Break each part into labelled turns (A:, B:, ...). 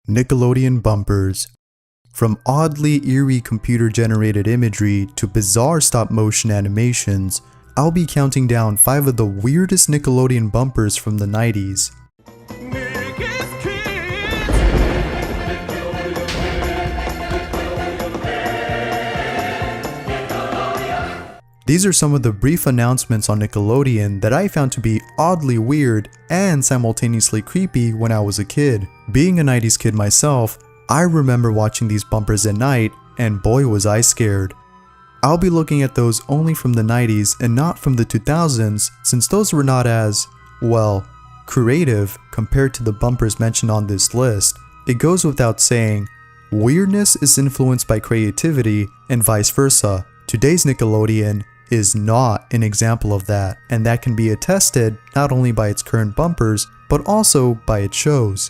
A: Nickelodeon bumpers. From oddly eerie computer-generated imagery to bizarre stop-motion animations, I'll be counting down 5 of the weirdest Nickelodeon bumpers from the 90s. These are some of the brief announcements on Nickelodeon that I found to be oddly weird and simultaneously creepy when I was a kid. Being a 90s kid myself, I remember watching these bumpers at night, and boy was I scared. I'll be looking at those only from the 90s and not from the 2000s, since those were not as, well, creative compared to the bumpers mentioned on this list. It goes without saying, weirdness is influenced by creativity and vice versa. Today's Nickelodeon is not an example of that, and that can be attested not only by its current bumpers, but also by its shows.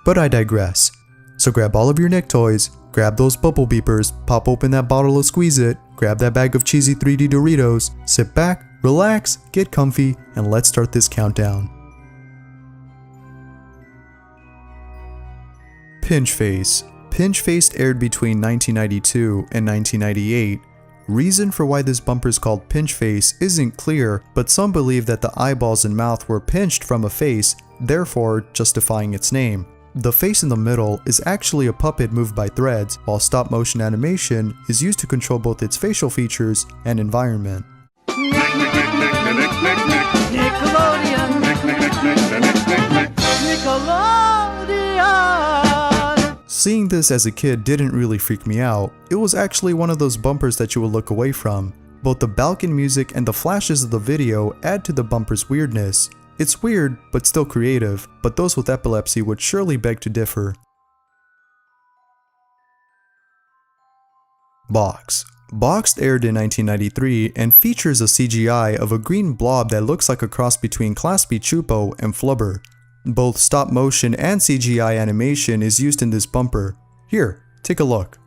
A: But I digress. So grab all of your Nick toys, grab those bubble beepers, pop open that bottle of Squeeze It, grab that bag of cheesy 3D Doritos, sit back, relax, get comfy, and let's start this countdown. Pinch Face. Pinch Face aired between 1992 and 1998. Reason for why this bumper is called Pinch Face isn't clear, but some believe that the eyeballs and mouth were pinched from a face, therefore justifying its name. The face in the middle is actually a puppet moved by threads, while stop-motion animation is used to control both its facial features and environment.
B: Nickelodeon. Nickelodeon.
A: Seeing this as a kid didn't really freak me out. It was actually one of those bumpers that you will look away from. Both the Balkan music and the flashes of the video add to the bumper's weirdness. It's weird, but still creative, but those with epilepsy would surely beg to differ. Box. Boxed aired in 1993 and features a CGI of a green blob that looks like a cross between Claspy Chupo and Flubber. Both stop motion and CGI animation is used in this bumper. Here, take a look.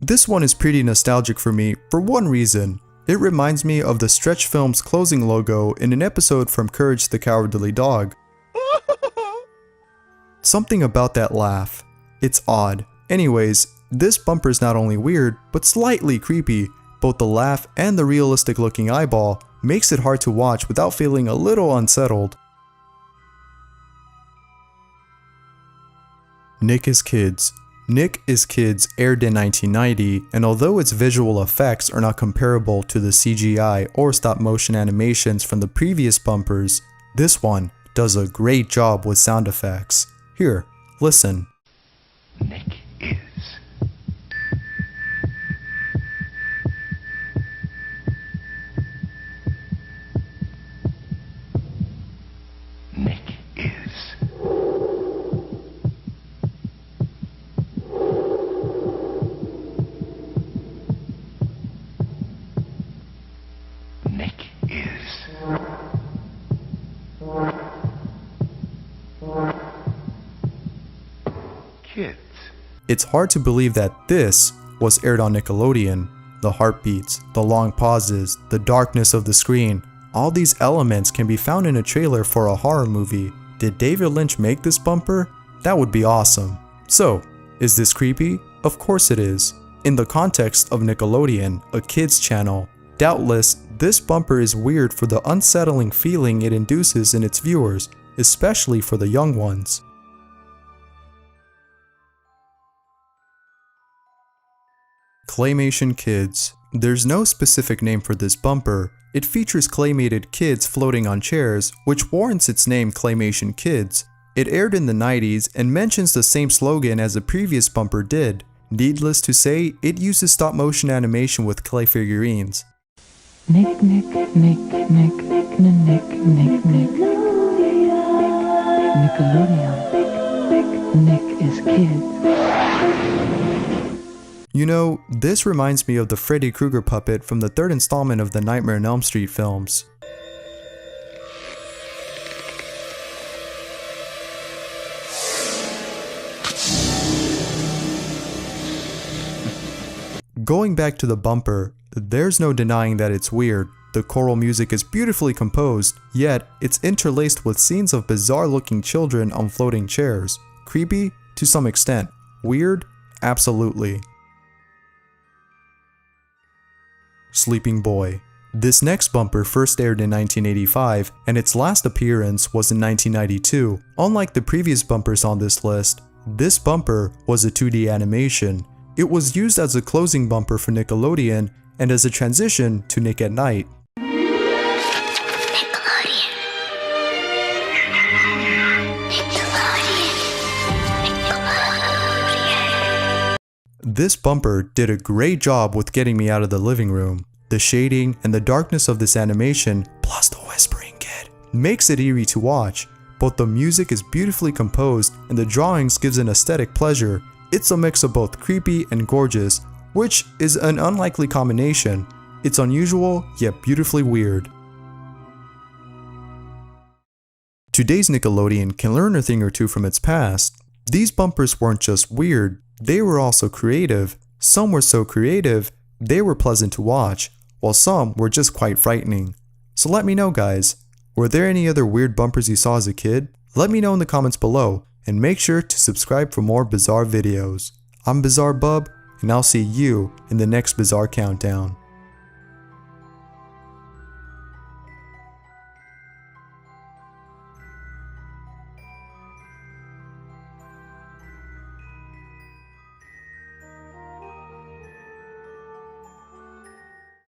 A: This one is pretty nostalgic for me for one reason. It reminds me of the Stretch Films closing logo in an episode from Courage the Cowardly Dog. Something about that laugh. It's odd. Anyways, this bumper is not only weird, but slightly creepy. Both the laugh and the realistic looking eyeball makes it hard to watch without feeling a little unsettled. Nick is Kids. Nick is Kids aired in 1990, and although its visual effects are not comparable to the CGI or stop motion animations from the previous bumpers, this one does a great job with sound effects. Here, listen.
C: Nick is. Nick is. Nick is. Kids.
A: It's hard to believe that this was aired on Nickelodeon. The heartbeats, the long pauses, the darkness of the screen, all these elements can be found in a trailer for a horror movie. Did David Lynch make this bumper? That would be awesome. So, is this creepy? Of course it is. In the context of Nickelodeon, a kids channel, doubtless this bumper is weird for the unsettling feeling it induces in its viewers, especially for the young ones. Claymation Kids. There's no specific name for this bumper. It features claymated kids floating on chairs, which warrants its name Claymation Kids. It aired in the 90s and mentions the same slogan as the previous bumper did. Needless to say, it uses stop motion animation with clay figurines.
B: Nick, Nick, Nick, Nick, Nick, Nick, Nick, Nick, Nick. Nickelodeon. Nick is Kids.
A: You know, this reminds me of the Freddy Krueger puppet from the third installment of the Nightmare on Elm Street films. Going back to the bumper, There's no denying that it's weird. The choral music is beautifully composed, yet it's interlaced with scenes of bizarre looking children on floating chairs. Creepy? To some extent. Weird? Absolutely. Sleeping Boy. This next bumper first aired in 1985, and its last appearance was in 1992. Unlike the previous bumpers on this list, this bumper was a 2D animation. It was used as a closing bumper for Nickelodeon and as a transition to Nick at Night. This bumper did a great job with getting me out of the living room. The shading and the darkness of this animation, plus the whispering kid, makes it eerie to watch. Both the music is beautifully composed and the drawings gives an aesthetic pleasure. It's a mix of both creepy and gorgeous, which is an unlikely combination. It's unusual, yet beautifully weird. Today's Nickelodeon can learn a thing or two from its past. These bumpers weren't just weird, they were also creative. Some were so creative, they were pleasant to watch, while some were just quite frightening. So let me know, guys, were there any other weird bumpers you saw as a kid? Let me know in the comments below, and make sure to subscribe for more bizarre videos. I'm BizarreBub, and I'll see you in the next Bizarre Countdown.